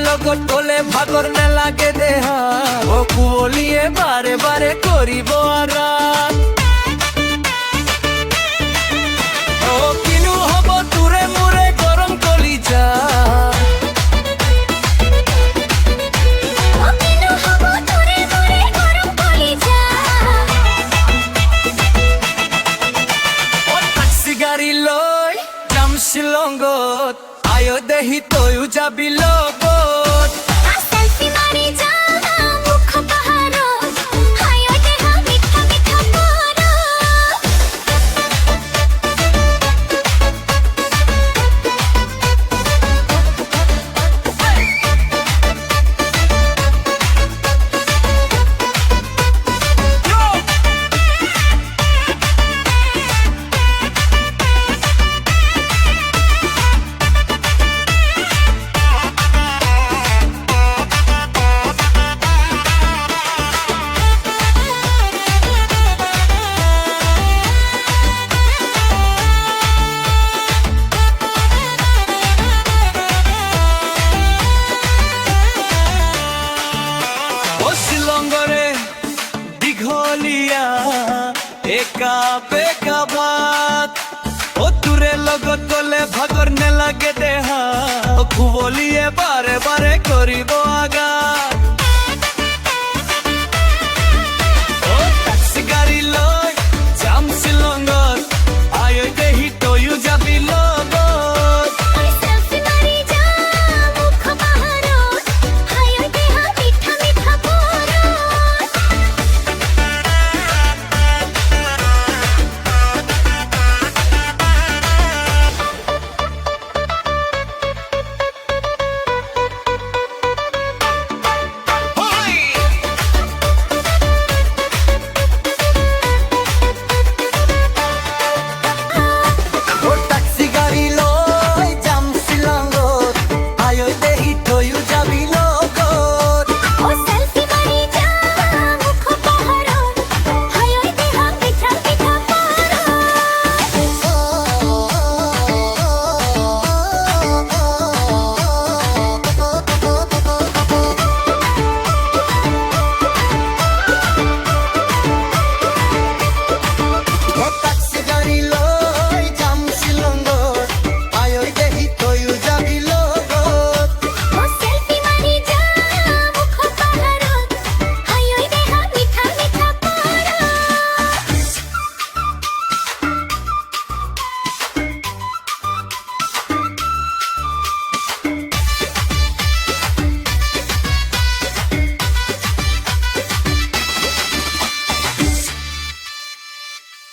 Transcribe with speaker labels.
Speaker 1: লগত গলে ভাগর নালাগে দেহা ও কুলিয়ে বারে বারে করিব আরাম ও কিনু হব তুরে মুরে গরম কলিজা গাড়ি লই যাম শিলংত আয়ো দেহি তয়ু যাবি লগত একা বেকা ভাত ও তুরে লগত গলে ভাগর নেলাগে দেহা ও কুবলিয়ে বারে বারে করিব আঘাত ও ট্যাক্সি গাড়ি লই যাম শিলংত আয়ো দেহি তয়ু যাবি